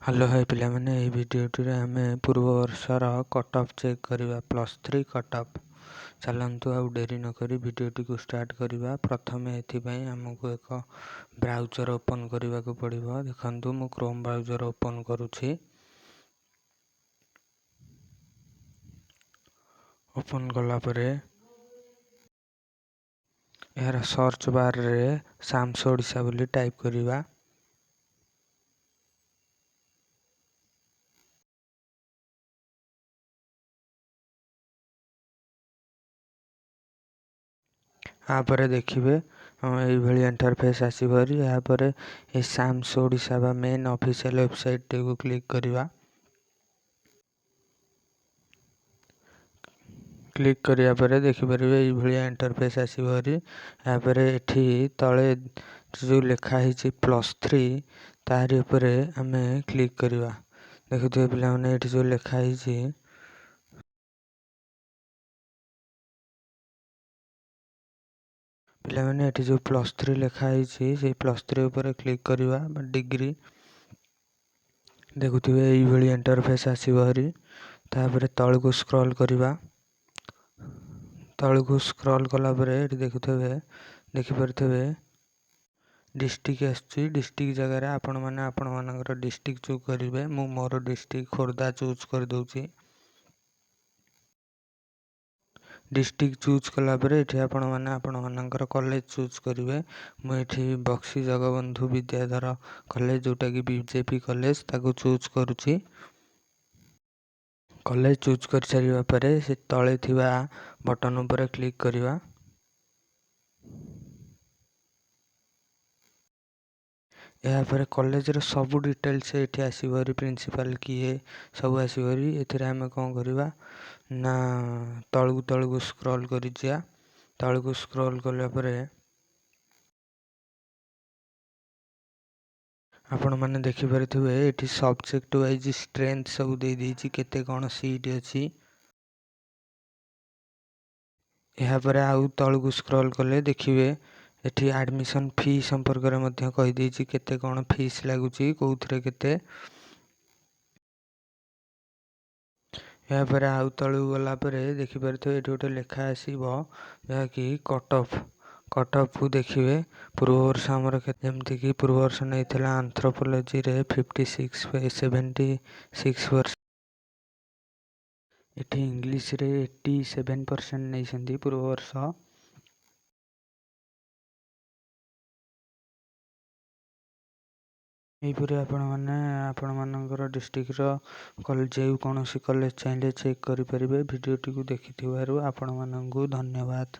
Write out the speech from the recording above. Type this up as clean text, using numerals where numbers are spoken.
Hello hi पिलामाने एई भिडियोटी रे आमे पूर्व वर्षर कट ऑफ चेक करिबा +3 कट ऑफ चलंतु आ डेरी न करी भिडियोटी को स्टार्ट करिबा। प्रथमे एथि पई हमकु एक ब्राउजर ओपन करिबा को पड़िबो। देखंतु मु क्रोम ब्राउजर ओपन करूछि। ओपन कला परे यार सर्च बार रे साम्स ओडिशा बोली टाइप करिबा। यहाँ पर देखिए ये इंटरफेस आसपरी। यहाँ पर ये साम्स ओडिशा बा मेन ऑफिशियल वेबसाइट को क्लिक करिबा। क्लिक करिया परे देखि परिबे ये भलिया इंटरफेस आसपरी। यहाँ पर एठी तळे जो लिखा हिची +3 तारि ऊपर आमे क्लिक करिबा। देखुथिबे पिला माने एठी जो लिखा हिची पिला माने एठी जो +3 लिखा हिची से +3 ऊपर क्लिक करिबा डिग्री। देखुथिबे ये भलिया इंटरफेस आसपरी। तापर तळ को स्क्रॉल करिबा। तळ को स्क्रॉल कला परे एठी देखुथिबे देखि परथिबे डिस्ट्रिक्ट आछि। डिस्ट्रिक्ट जगह रे आपण मानकर डिस्ट्रिक्ट चूज करिवे। मु मोर डिस्ट्रिक्ट खोर्धा चूज कर दउछि। डिस्ट्रिक्ट चूज कला परे एठी आपण मानकर कॉलेज चूज करिवे। मु एठी बक्सी जगबंधु विद्याधर कॉलेज जोटा कि बीजेपी कॉलेज ताको चूज करूछि। कॉलेज चूज कर सारिबा परे से तळे थिबा बटन ऊपर क्लिक करिबा। यहाँ पर कॉलेज रे सब डिटेल्स एठी आसीबरी। प्रिंसिपल किए सब आसीबरी। एथिरे हमें कोन करिबा ना तळगु स्क्रॉल करि जिया। तळगु स्क्रॉल करला परे आपण माने देखि परथिबे एठी सब्जेक्ट वाइज स्ट्रेंथ सब दे देछि केते कोन सीट अछि। यहाँ पर आउ तळगु स्क्रॉल करले देखिबे एठी एडमिशन फी संपर्क रे मध्य कहि देछि केते कोन फीस लागुछि कोउथरे केते। यहाँ पर आउ तळु गला परे देखि परथिबे एठी गोटे लेखा आसीबो जा कि कट ऑफ को देखिबे। पूर्व वर्ष हमर जेमति कि पूर्व वर्ष नैथिला एंथ्रोपोलॉजी रे 76 एठी इंग्लिश रे 87% नैसंती पूर्व वर्ष। एहिपरि आपण मानकर डिस्ट्रिक्ट रो कॉलेज जे कोनोसी कॉलेज चाहिले चेक करि परिबे। भिडियोटी को देखिथिबारु आपण माननकु धन्यवाद।